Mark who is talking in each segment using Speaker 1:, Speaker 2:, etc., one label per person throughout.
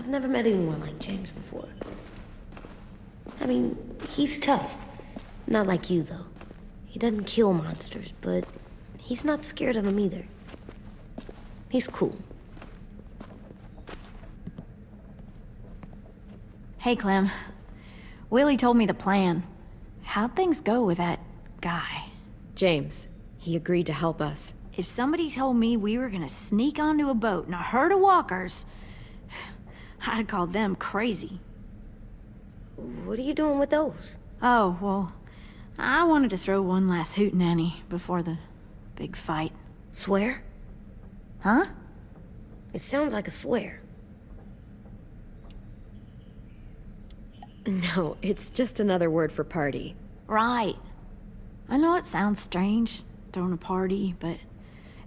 Speaker 1: I've never met anyone like James before. I mean, he's tough. Not like you, though. He doesn't kill monsters, but he's not scared of them either. He's cool.
Speaker 2: Hey, Clem. Willie told me the plan. How'd things go with that guy?
Speaker 3: James. He agreed to help us.
Speaker 2: If somebody told me we were gonna sneak onto a boat in a herd of walkers, I'd have called them crazy.
Speaker 1: What are you doing with those?
Speaker 2: Oh, well, I wanted to throw one last hootenanny before the big fight.
Speaker 1: Swear?
Speaker 2: Huh?
Speaker 1: It sounds like a swear.
Speaker 3: No, it's just another word for party.
Speaker 2: Right. I know it sounds strange, throwing a party, but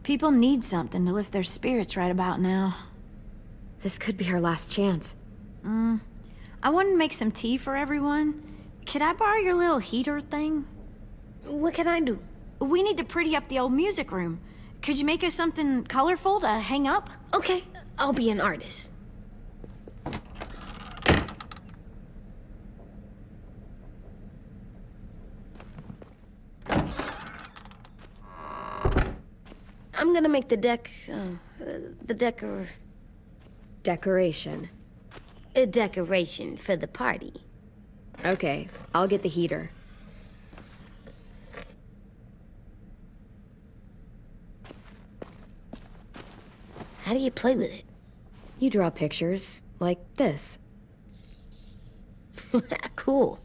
Speaker 2: people need something to lift their spirits right about now.
Speaker 3: This could be our last chance.
Speaker 2: I wanted to make some tea for everyone. Could I borrow your little heater thing?
Speaker 1: What can I do?
Speaker 2: We need to pretty up the old music room. Could you make us something colorful to hang up?
Speaker 1: Okay, I'll be an artist. I'm gonna make the
Speaker 3: Decoration.
Speaker 1: a decoration for the party.
Speaker 3: Okay, I'll get the heater.
Speaker 1: How do you play with it?
Speaker 3: You draw pictures, like this.
Speaker 1: Cool.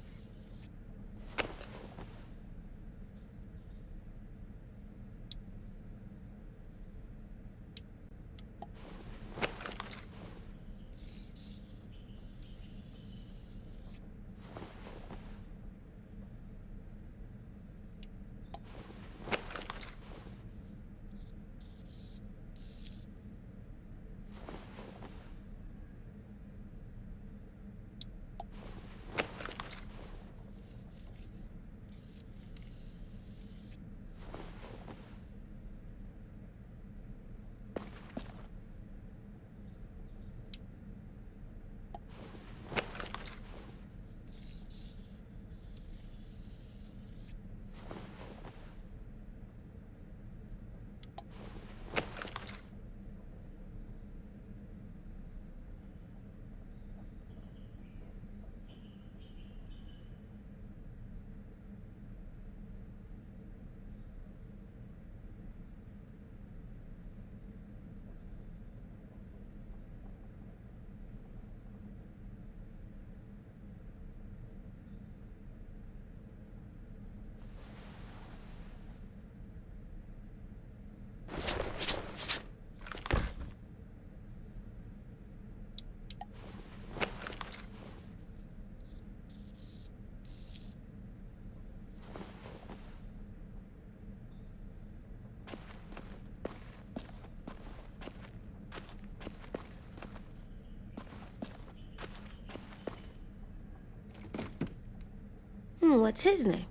Speaker 1: What's his name?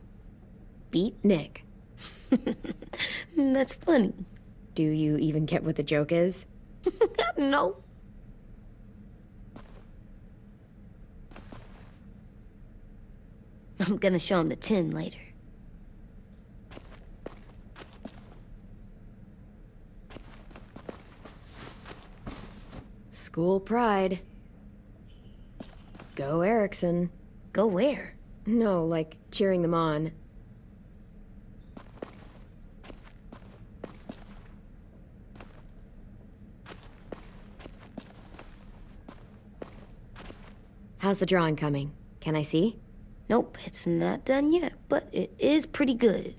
Speaker 3: Beat Nick.
Speaker 1: That's funny.
Speaker 3: Do you even get what the joke is?
Speaker 1: No. I'm gonna show him the 10 later.
Speaker 3: School pride. Go Erickson.
Speaker 1: Go where?
Speaker 3: No, like cheering them on. How's the drawing coming? Can I see?
Speaker 1: Nope, it's not done yet, but it is pretty good.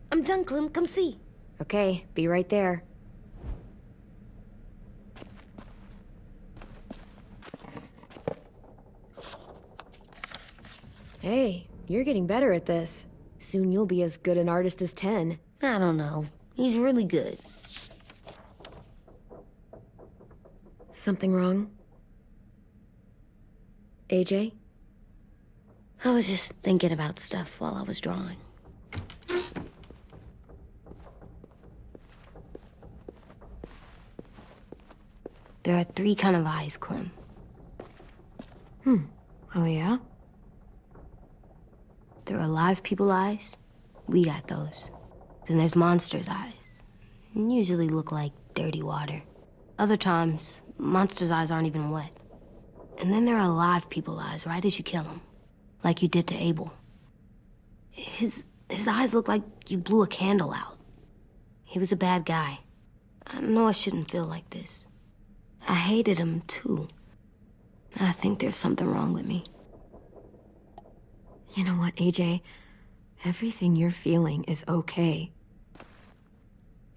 Speaker 1: I'm done, Clem. Come see.
Speaker 3: Okay, be right there. Hey, you're getting better at this. Soon you'll be as good an artist as 10.
Speaker 1: I don't know. He's really good.
Speaker 3: Something wrong? AJ?
Speaker 1: I was just thinking about stuff while I was drawing. There are 3 kind of eyes, Clem.
Speaker 3: Oh, yeah?
Speaker 1: There are live people eyes. We got those. Then there's monsters' eyes. Usually look like dirty water. Other times, monsters' eyes aren't even wet. And then there are live people eyes right as you kill them. Like you did to Abel. His eyes look like you blew a candle out. He was a bad guy. I know I shouldn't feel like this. I hated him, too. I think there's something wrong with me.
Speaker 3: You know what, AJ? Everything you're feeling is okay.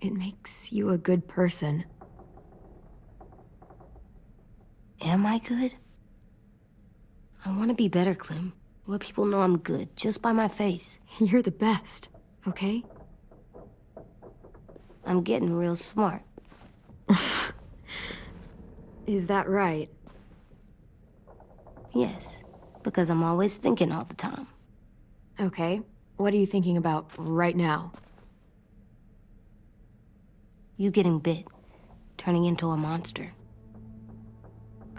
Speaker 3: It makes you a good person.
Speaker 1: Am I good? I want to be better, Clem. Let people know I'm good, just by my face.
Speaker 3: You're the best, okay?
Speaker 1: I'm getting real smart.
Speaker 3: Is that right?
Speaker 1: Yes, because I'm always thinking all the time.
Speaker 3: Okay. What are you thinking about right now?
Speaker 1: You getting bit, turning into a monster.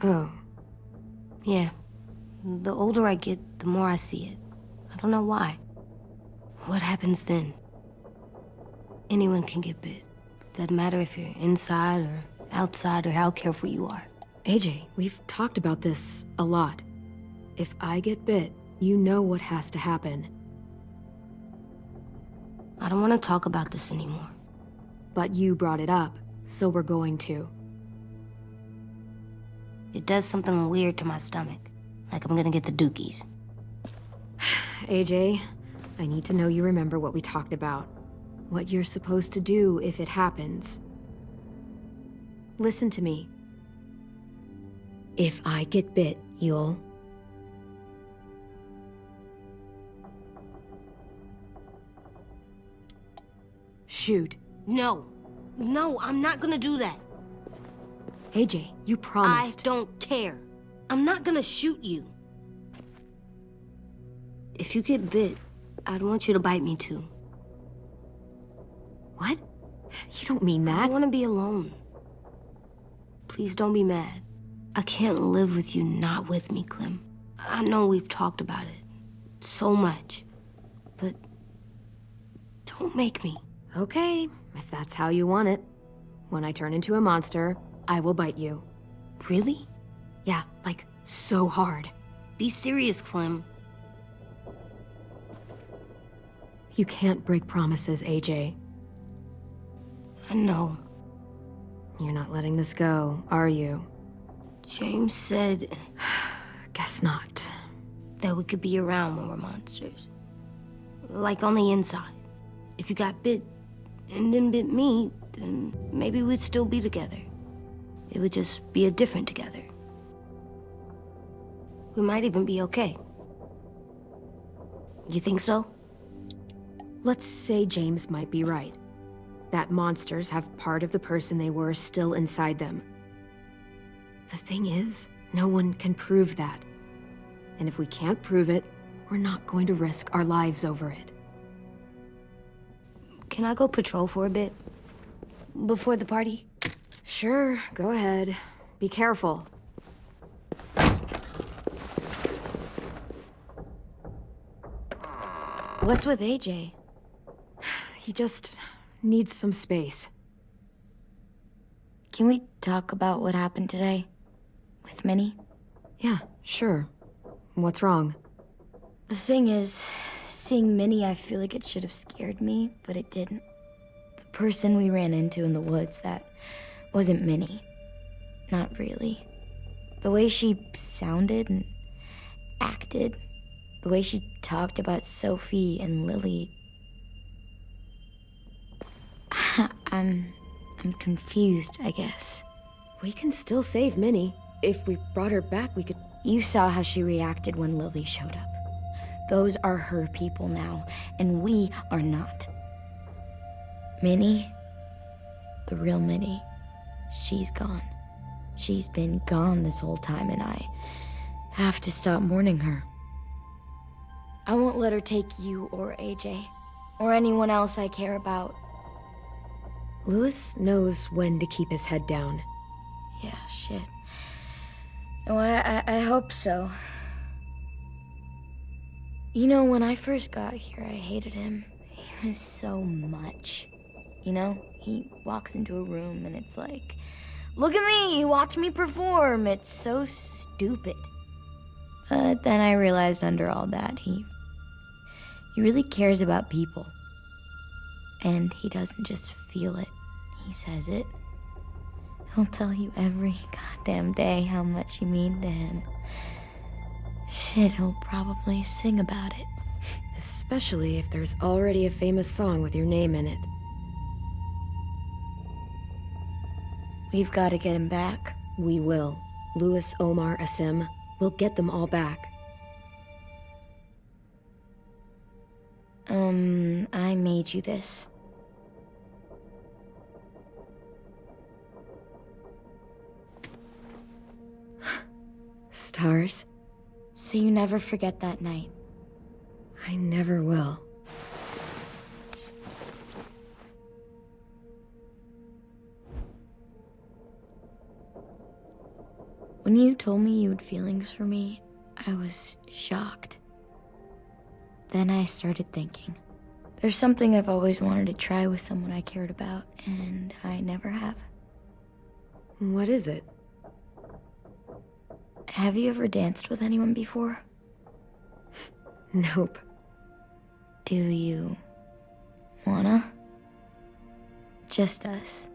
Speaker 3: Oh.
Speaker 1: Yeah. The older I get, the more I see it. I don't know why. What happens then? Anyone can get bit. Doesn't matter if you're inside or outside or how careful you are.
Speaker 3: AJ, we've talked about this a lot. If I get bit, you know what has to happen.
Speaker 1: I don't want to talk about this anymore.
Speaker 3: But you brought it up, so we're going to.
Speaker 1: It does something weird to my stomach. Like I'm gonna get the dookies.
Speaker 3: AJ, I need to know you remember what we talked about. What you're supposed to do if it happens. Listen to me. If I get bit, you'll... shoot.
Speaker 1: No. No, I'm not gonna do that.
Speaker 3: AJ, you promised.
Speaker 1: I don't care. I'm not gonna shoot you. If you get bit, I'd want you to bite me too.
Speaker 3: What? You don't mean
Speaker 1: I
Speaker 3: that.
Speaker 1: want to be alone. Please don't be mad. I can't live with you not with me, Clem. I know we've talked about it so much, but don't make me.
Speaker 3: Okay, if that's how you want it. When I turn into a monster, I will bite you.
Speaker 1: Really?
Speaker 3: Yeah, like, so hard.
Speaker 1: Be serious, Clem.
Speaker 3: You can't break promises, AJ.
Speaker 1: I know.
Speaker 3: You're not letting this go, are you?
Speaker 1: James said
Speaker 3: Guess not.
Speaker 1: that we could be around when we're monsters. Like on the inside. If you got bit and then bit me, then maybe we'd still be together. It would just be a different together. We might even be okay. You think so?
Speaker 3: Let's say James might be right. That monsters have part of the person they were still inside them. The thing is, no one can prove that. And if we can't prove it, we're not going to risk our lives over it.
Speaker 1: Can I go patrol for a bit? Before the party?
Speaker 3: Sure, go ahead. Be careful.
Speaker 2: What's with AJ?
Speaker 3: He just needs some space.
Speaker 2: Can we talk about what happened today? With Minnie?
Speaker 3: Yeah, sure. What's wrong?
Speaker 2: The thing is, seeing Minnie, I feel like it should have scared me, but it didn't. The person we ran into in the woods, that wasn't Minnie. Not really. The way she sounded and acted, the way she talked about Sophie and Lily. I'm confused, I guess.
Speaker 3: We can still save Minnie. If we brought her back, we could...
Speaker 2: You saw how she reacted when Lily showed up. Those are her people now, and we are not. Minnie, the real Minnie, she's gone. She's been gone this whole time, and have to stop mourning her. I won't let her take you or AJ, or anyone else I care about.
Speaker 3: Louis knows when to keep his head down.
Speaker 2: Yeah, shit. No, I hope so. You know, when I first got here, I hated him. He was so much. You know, he walks into a room and it's like, look at me, watch me perform. It's so stupid. But then I realized under all that, he really cares about people. And he doesn't just feel it, he says it. He'll tell you every goddamn day how much you mean to him. Shit, he'll probably sing about it.
Speaker 3: Especially if there's already a famous song with your name in it.
Speaker 2: We've got to get him back.
Speaker 3: We will. Louis, Omar, Asim. We'll get them all back.
Speaker 2: I made you this.
Speaker 3: Stars?
Speaker 2: So you never forget that night.
Speaker 3: I never will.
Speaker 2: When you told me you had feelings for me, I was shocked. Then I started thinking. There's something I've always wanted to try with someone I cared about, and I never have.
Speaker 3: What is it?
Speaker 2: Have you ever danced with anyone before?
Speaker 3: Nope.
Speaker 2: Do you wanna? Just us.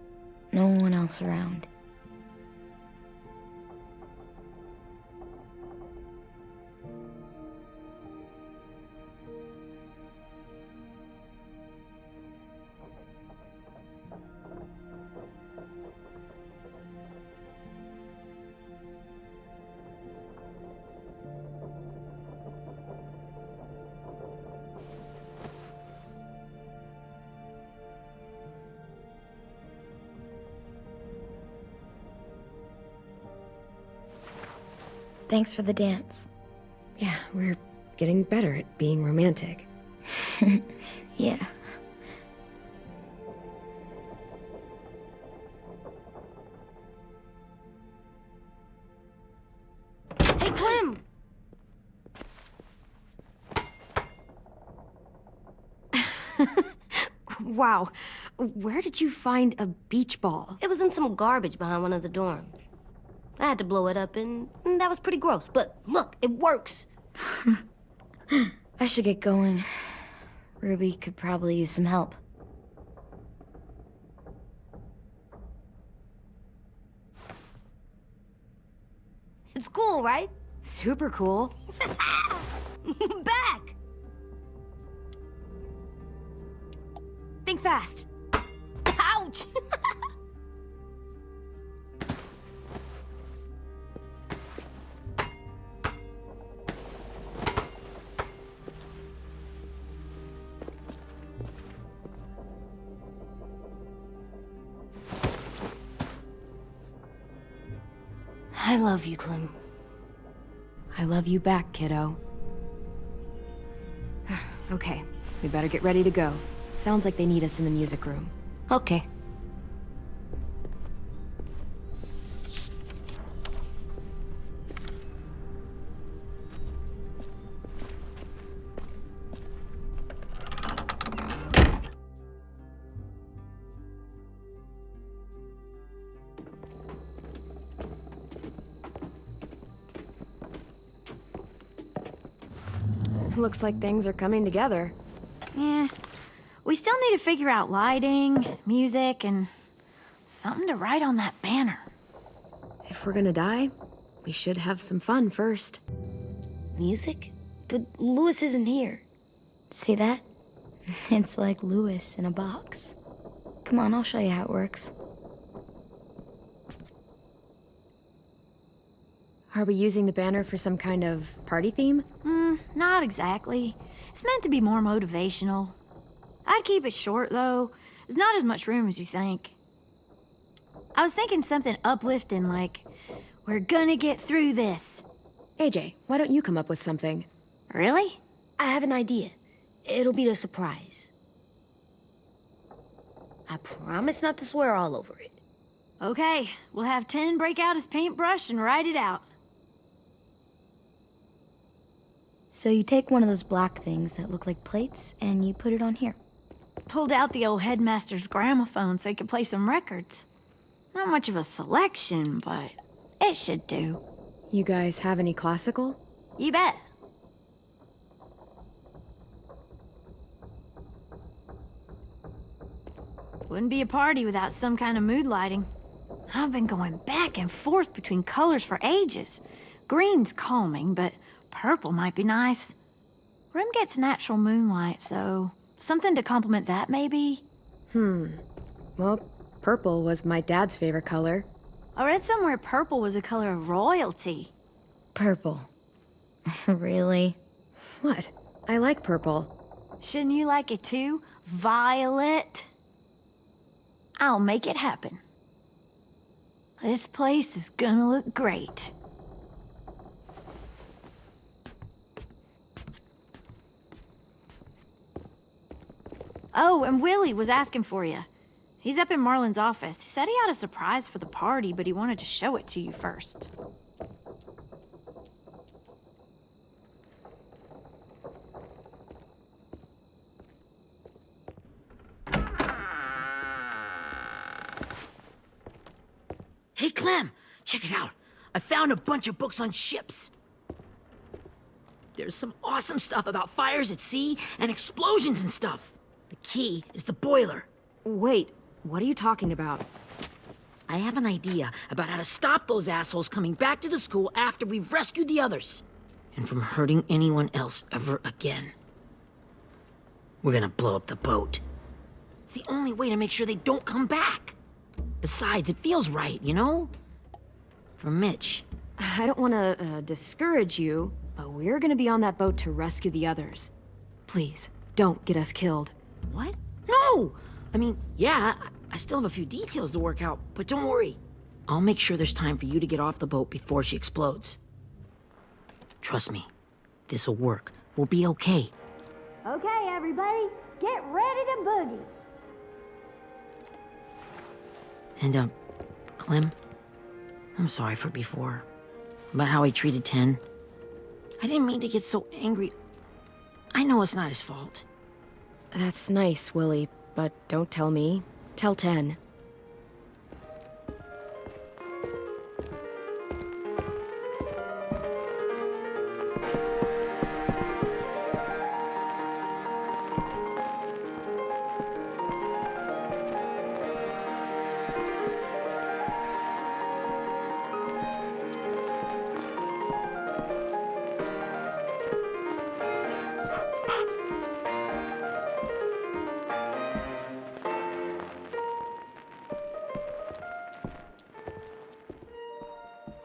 Speaker 2: No one else around. Thanks for the dance.
Speaker 3: Yeah, we're getting better at being romantic.
Speaker 2: Yeah.
Speaker 1: Hey, Clem!
Speaker 3: Wow. Where did you find a beach ball?
Speaker 1: It was in some garbage behind one of the dorms. I had to blow it up, and that was pretty gross. But look, it works.
Speaker 2: I should get going. Ruby could probably use some help.
Speaker 1: It's cool, right?
Speaker 3: Super cool.
Speaker 1: Back!
Speaker 3: Think fast.
Speaker 1: Ouch! I love you, Clem.
Speaker 3: I love you back, kiddo. Okay, we better get ready to go. Sounds like they need us in the music room.
Speaker 1: Okay.
Speaker 3: Looks like things are coming together.
Speaker 4: Yeah. We still need to figure out lighting, music, and something to write on that banner.
Speaker 3: If we're gonna die, we should have some fun first.
Speaker 1: Music? But Louis isn't here.
Speaker 2: See that? It's like Louis in a box. Come on, I'll show you how it works.
Speaker 3: Are we using the banner for some kind of party theme?
Speaker 4: Not exactly. It's meant to be more motivational. I'd keep it short, though. There's not as much room as you think. I was thinking something uplifting like, we're gonna get through this.
Speaker 3: AJ, why don't you come up with something?
Speaker 4: Really?
Speaker 1: I have an idea. It'll be a surprise. I promise not to swear all over it.
Speaker 4: Okay, we'll have 10 break out his paintbrush and write it out.
Speaker 2: So you take one of those black things that look like plates, and you put it on here.
Speaker 4: Pulled out the old headmaster's gramophone so he could play some records. Not much of a selection, but it should do.
Speaker 3: You guys have any classical?
Speaker 4: You bet. Wouldn't be a party without some kind of mood lighting. I've been going back and forth between colors for ages. Green's calming, but purple might be nice. Room gets natural moonlight, so something to complement that, maybe?
Speaker 3: Well, purple was my dad's favorite color.
Speaker 4: I read somewhere purple was a color of royalty.
Speaker 2: Purple. Really?
Speaker 3: What? I like purple.
Speaker 4: Shouldn't you like it too? Violet? I'll make it happen. This place is gonna look great. Oh, and Willie was asking for you. He's up in Marlon's office. He said he had a surprise for the party, but he wanted to show it to you first.
Speaker 5: Hey, Clem, check it out. I found a bunch of books on ships. There's some awesome stuff about fires at sea and explosions and stuff. The key is the boiler.
Speaker 3: Wait, what are you talking about?
Speaker 5: I have an idea about how to stop those assholes coming back to the school after we've rescued the others. And from hurting anyone else ever again. We're gonna blow up the boat. It's the only way to make sure they don't come back. Besides, it feels right, you know? For Mitch.
Speaker 3: I don't want to discourage you, but we're gonna be on that boat to rescue the others. Please, don't get us killed.
Speaker 5: What? No! I mean, yeah, I still have a few details to work out, but don't worry. I'll make sure there's time for you to get off the boat before she explodes. Trust me, this'll work. We'll be okay.
Speaker 4: Okay, everybody, get ready to boogie.
Speaker 5: And, Clem, I'm sorry for before. About how he treated Ten. I didn't mean to get so angry. I know it's not his fault.
Speaker 3: That's nice, Willie, but don't tell me. Tell 10.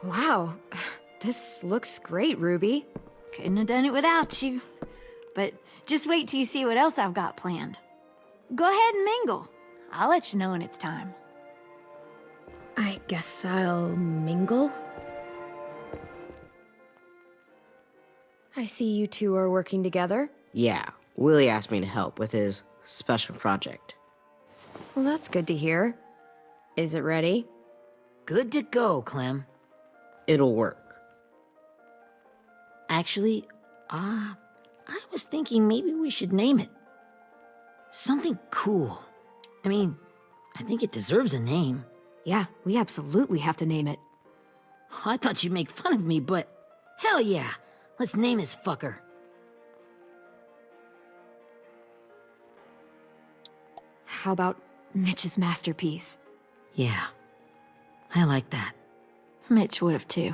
Speaker 3: Wow, this looks great, Ruby.
Speaker 4: Couldn't have done it without you. But just wait till you see what else I've got planned. Go ahead and mingle. I'll let you know when it's time.
Speaker 3: I guess I'll mingle? I see you two are working together.
Speaker 6: Yeah, Willie asked me to help with his special project.
Speaker 3: Well, that's good to hear. Is it ready?
Speaker 5: Good to go, Clem.
Speaker 6: It'll work.
Speaker 5: Actually, I was thinking maybe we should name it. Something cool. I mean, I think it deserves a name.
Speaker 3: Yeah, we absolutely have to name it.
Speaker 5: I thought you'd make fun of me, but hell yeah. Let's name this fucker.
Speaker 3: How about Mitch's masterpiece?
Speaker 5: Yeah, I like that.
Speaker 4: Mitch would have too.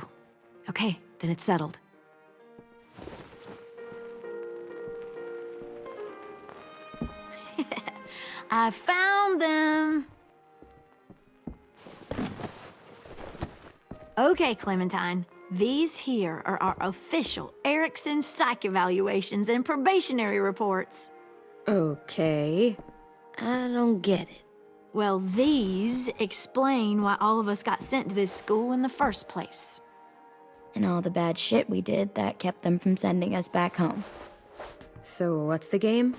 Speaker 3: Okay, then it's settled.
Speaker 4: I found them. Okay, Clementine. These here are our official Erickson psych evaluations and probationary reports.
Speaker 3: Okay.
Speaker 1: I don't get it.
Speaker 4: Well, these explain why all of us got sent to this school in the first place.
Speaker 2: and all the bad shit we did that kept them from sending us back home.
Speaker 3: So what's the game?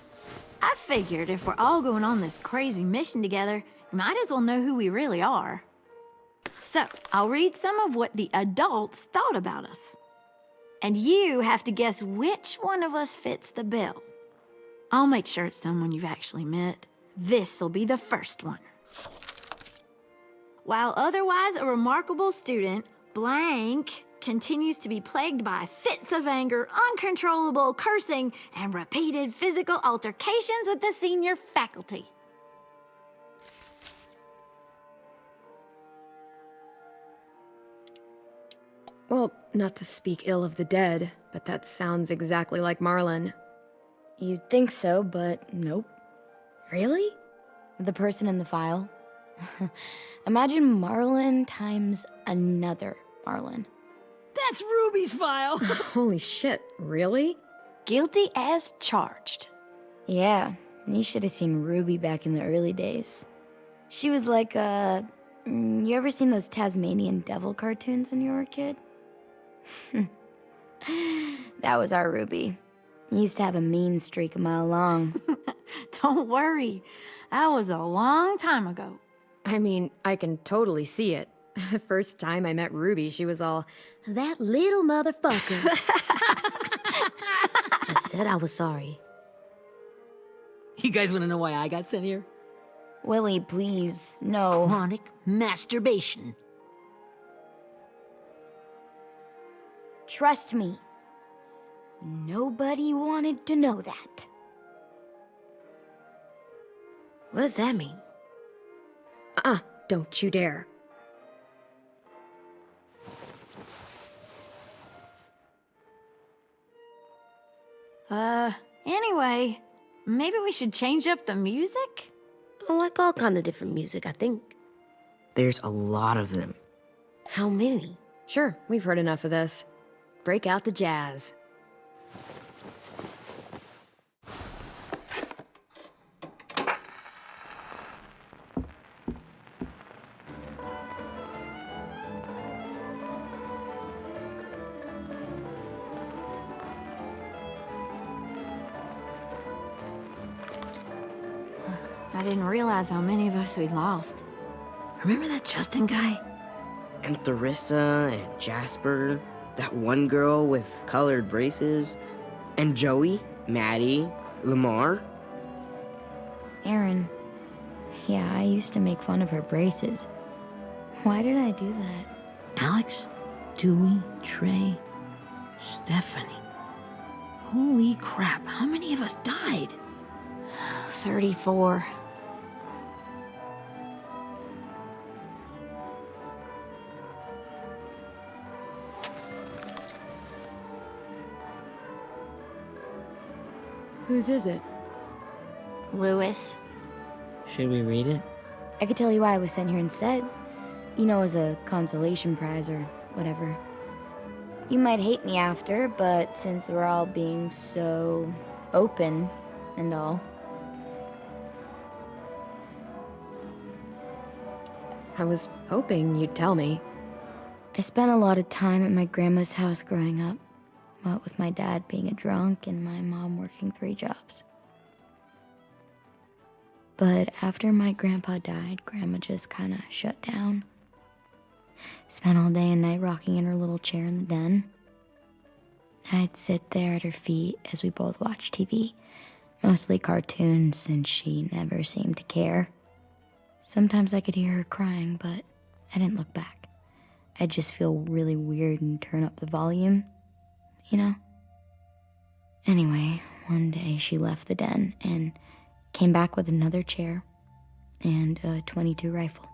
Speaker 4: I figured if we're all going on this crazy mission together, we might as well know who we really are. So, I'll read some of what the adults thought about us. And you have to guess which one of us fits the bill. I'll make sure it's someone you've actually met. This'll be the first one. While otherwise a remarkable student, blank continues to be plagued by fits of anger, uncontrollable cursing, and repeated physical altercations with the senior faculty.
Speaker 3: Well, not to speak ill of the dead, but that sounds exactly like Marlon.
Speaker 2: You'd think so, but nope.
Speaker 3: Really?
Speaker 2: The person in the file? Imagine Marlon times another Marlon.
Speaker 5: That's Ruby's file!
Speaker 3: Holy shit, really?
Speaker 4: Guilty as charged.
Speaker 2: Yeah, you should have seen Ruby back in the early days. She was like you ever seen those Tasmanian devil cartoons when you were a kid? That was our Ruby. He used to have a mean streak a mile long.
Speaker 4: Don't worry, that was a long time ago.
Speaker 3: I mean, I can totally see it. The first time I met Ruby, she was all, "That little motherfucker."
Speaker 1: I said I was sorry.
Speaker 5: You guys want to know why I got sent here?
Speaker 2: Willie, please, no.
Speaker 5: Chronic masturbation.
Speaker 2: Trust me. Nobody wanted to know that.
Speaker 1: What does that mean?
Speaker 3: Don't you dare.
Speaker 4: Anyway, maybe we should change up the music?
Speaker 1: I like all kind of different music, I think.
Speaker 6: There's a lot of them.
Speaker 1: How many?
Speaker 3: Sure, we've heard enough of this. Break out the jazz.
Speaker 4: I didn't realize how many of us we'd lost.
Speaker 5: Remember that Justin guy?
Speaker 6: And Theresa and Jasper, that one girl with colored braces, and Joey, Maddie, Lamar.
Speaker 2: Aaron. Yeah, I used to make fun of her braces. Why did I do that?
Speaker 5: Alex, Dewey, Trey, Stephanie. Holy crap, how many of us died?
Speaker 4: 34.
Speaker 3: Whose is it?
Speaker 4: Lewis.
Speaker 6: Should we read it?
Speaker 2: I could tell you why I was sent here instead. You know, as a consolation prize or whatever. You might hate me after, but since we're all being so open and all.
Speaker 3: I was hoping you'd tell me.
Speaker 2: I spent a lot of time at my grandma's house growing up. What with my dad being a drunk and my mom working 3 jobs. But after my grandpa died, Grandma just kind of shut down. Spent all day and night rocking in her little chair in the den. I'd sit there at her feet as we both watched TV, mostly cartoons, since she never seemed to care. Sometimes I could hear her crying, but I didn't look back. I'd just feel really weird and turn up the volume, you know? Anyway, one day she left the den and came back with another chair and a .22 rifle.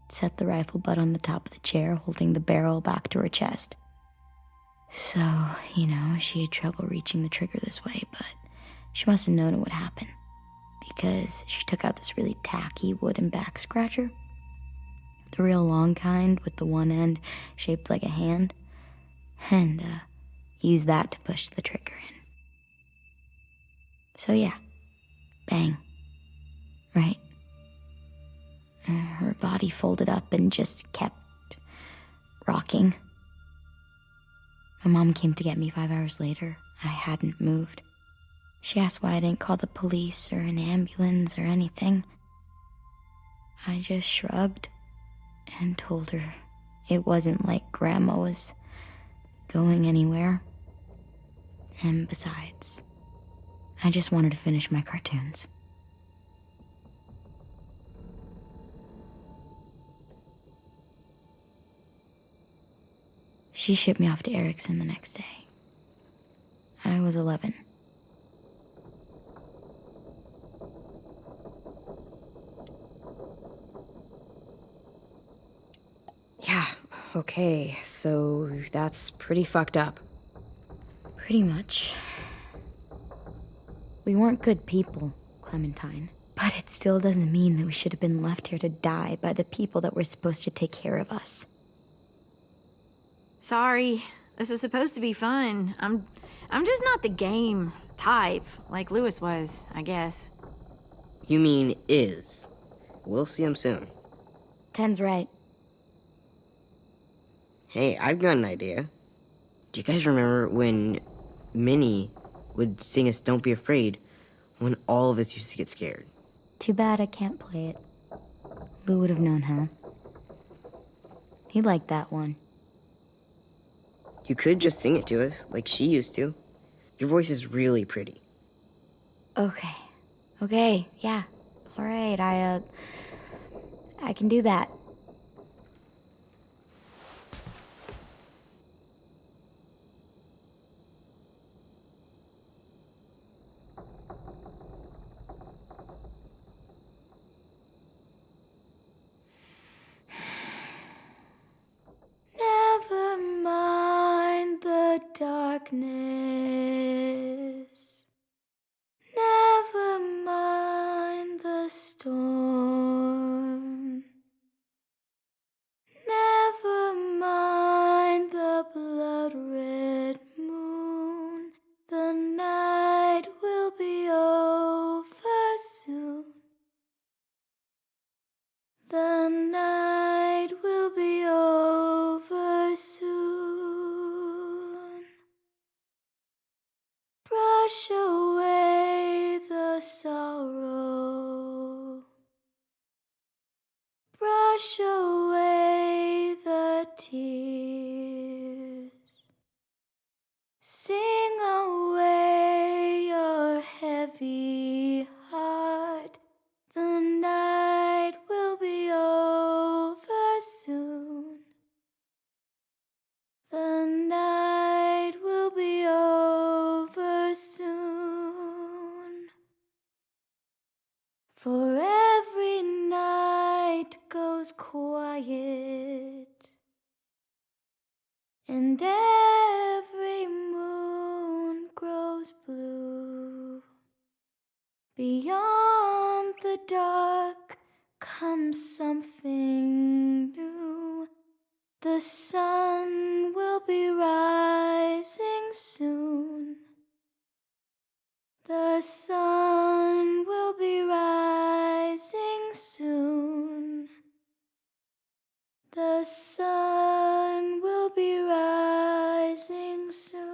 Speaker 2: Set the rifle butt on the top of the chair, holding the barrel back to her chest. So, you know, she had trouble reaching the trigger this way, but she must have known it would happen, because she took out this really tacky wooden back scratcher. The real long kind with the one end shaped like a hand, and used that to push the trigger in. So yeah, bang, right? Her body folded up and just kept rocking. My mom came to get me 5 hours later. I hadn't moved. She asked why I didn't call the police or an ambulance or anything. I just shrugged and told her it wasn't like Grandma was going anywhere. And besides, I just wanted to finish my cartoons. She shipped me off to Erickson the next day. I was 11.
Speaker 3: Yeah, okay, so that's pretty fucked up.
Speaker 2: Pretty much. We weren't good people, Clementine. But it still doesn't mean that we should have been left here to die by the people that were supposed to take care of us.
Speaker 4: Sorry, this is supposed to be fun. I'm just not the game type, like Lewis was, I guess.
Speaker 6: You mean is. We'll see him soon.
Speaker 2: Ten's right.
Speaker 6: Hey, I've got an idea. Do you guys remember when Minnie would sing us Don't Be Afraid when all of us used to get scared?
Speaker 2: Too bad I can't play it. Lou would have known how. He liked that one.
Speaker 6: You could just sing it to us, like she used to. Your voice is really pretty.
Speaker 2: Okay. Okay, yeah. Alright, I can do that. Never mind the darkness. Never mind the storm. Never mind the blood-red moon. The night will be over soon. The night will be over soon. Brush away the sorrow. Brush away the tears. Sing away your heavy heart. The night will be over soon. The night will be over soon. For every night goes quiet, and every moon grows blue. Beyond the dark comes something new. The sun will be rising soon. The sun will be rising soon. The sun will be rising soon.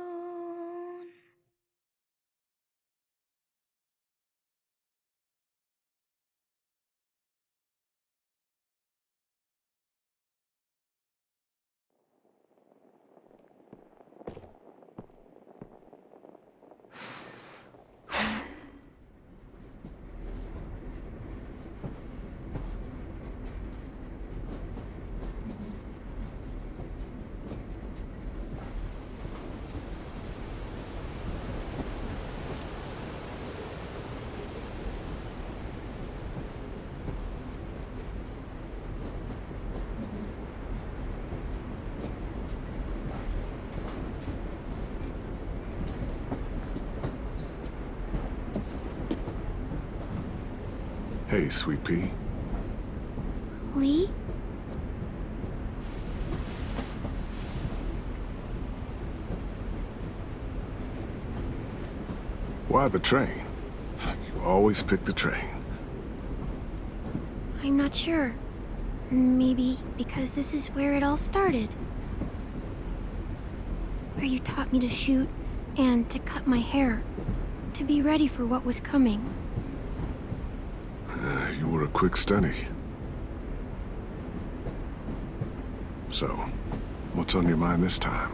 Speaker 7: Hey, Sweet Pea.
Speaker 1: Lee?
Speaker 7: Why the train? You always pick the train.
Speaker 1: I'm not sure. Maybe because this is where it all started.
Speaker 8: where you taught me to shoot and to cut my hair, to be ready for what was coming.
Speaker 7: You were a quick study. So, what's on your mind this time?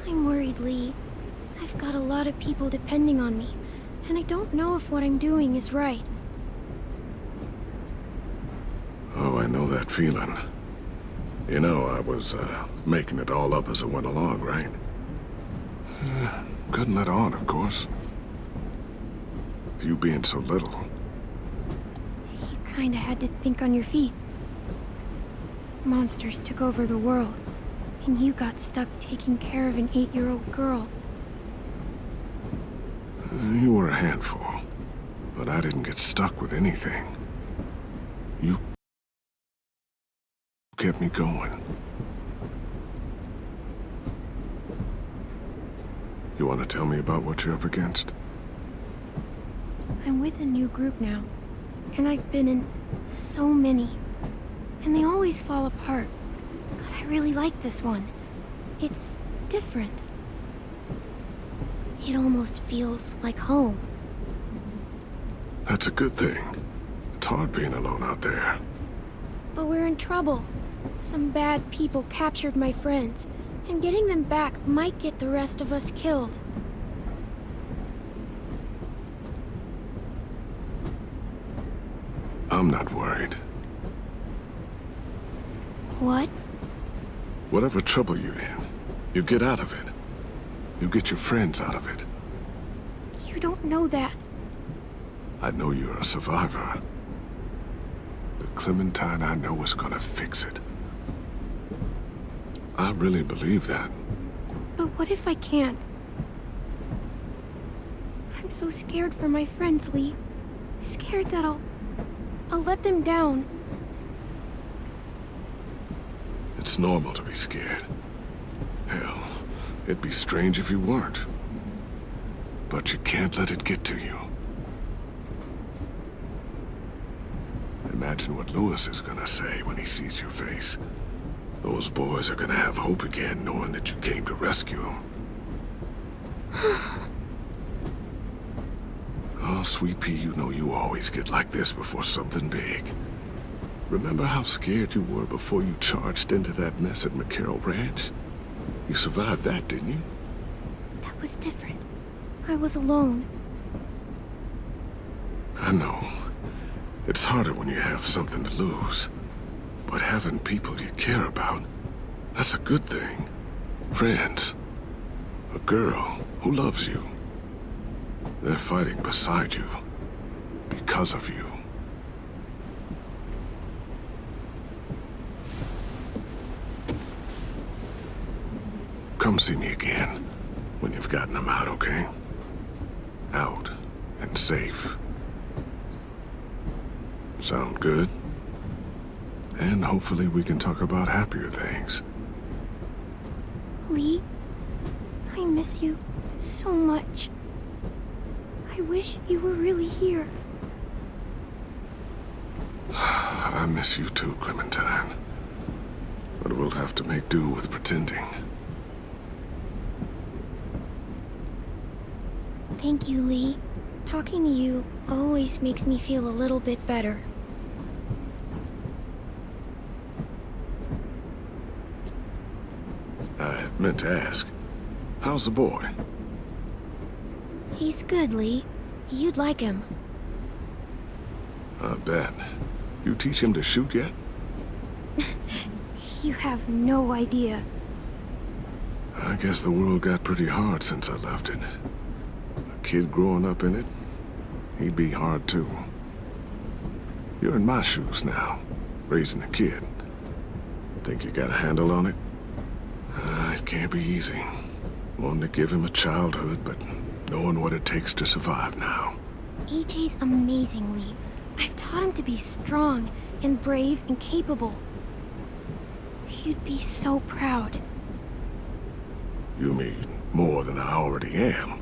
Speaker 8: I'm worried, Lee. I've got a lot of people depending on me, and I don't know if what I'm doing is right.
Speaker 7: Oh, I know that feeling. You know, I was, making it all up as I went along, right? Couldn't let on, of course. With you being so little.
Speaker 8: You kinda had to think on your feet. Monsters took over the world, and you got stuck taking care of an 8-year-old girl.
Speaker 7: You were a handful, but I didn't get stuck with anything. You kept me going. You want to tell me about what you're up against?
Speaker 8: I'm with a new group now, and I've been in so many, and they always fall apart. But I really like this one. It's different. It almost feels like home.
Speaker 7: That's a good thing. It's hard being alone out there.
Speaker 8: But we're in trouble. Some bad people captured my friends, and getting them back might get the rest of us killed.
Speaker 7: I'm not worried.
Speaker 8: What?
Speaker 7: Whatever trouble you're in, you get out of it. You get your friends out of it.
Speaker 8: You don't know that.
Speaker 7: I know you're a survivor. The Clementine I know is gonna fix it. I really believe that.
Speaker 8: But what if I can't? I'm so scared for my friends, Lee. Scared that I'll let them down.
Speaker 7: It's normal to be scared. Hell, it'd be strange if you weren't. But you can't let it get to you. Imagine what Lewis is gonna say when he sees your face. Those boys are gonna have hope again, knowing that you came to rescue them. Oh, Sweet Pea, you know you always get like this before something big. Remember how scared you were before you charged into that mess at McCarroll Ranch? You survived that, didn't you?
Speaker 8: That was different. I was alone.
Speaker 7: I know. It's harder when you have something to lose. But having people you care about, that's a good thing. Friends. A girl who loves you. They're fighting beside you. Because of you. Come see me again when you've gotten them out, okay? Out and safe. Sound good? And hopefully we can talk about happier things.
Speaker 8: Lee, I miss you so much. I wish you were really here.
Speaker 7: I miss you too, Clementine. But we'll have to make do with pretending.
Speaker 8: Thank you, Lee. Talking to you always makes me feel a little bit better.
Speaker 7: I meant to ask, how's the boy?
Speaker 8: He's good, Lee. You'd like him.
Speaker 7: I bet. You teach him to shoot yet?
Speaker 8: You have no idea.
Speaker 7: I guess the world got pretty hard since I left it. A kid growing up in it, he'd be hard too. You're in my shoes now, raising a kid. Think you got a handle on it? It can't be easy. Wanting to give him a childhood, but knowing what it takes to survive now.
Speaker 8: EJ's amazing, Lee. I've taught him to be strong and brave and capable. He'd be so proud.
Speaker 7: You mean more than I already am?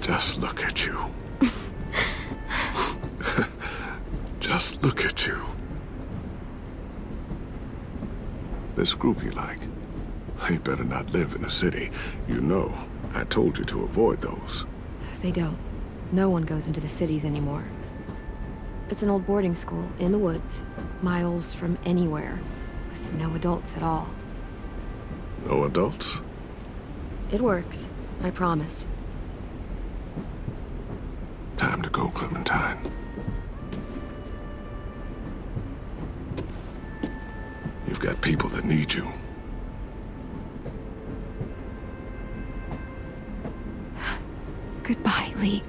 Speaker 7: Just look at you. Just look at you. This group you like, they better not live in the city. You know, I told you to avoid those.
Speaker 3: They don't. No one goes into the cities anymore. It's an old boarding school in the woods, miles from anywhere, with no adults at all.
Speaker 7: No adults?
Speaker 3: It works, I promise.
Speaker 7: Time to go, Clementine. You've got people that need you.
Speaker 3: Goodbye, Lee.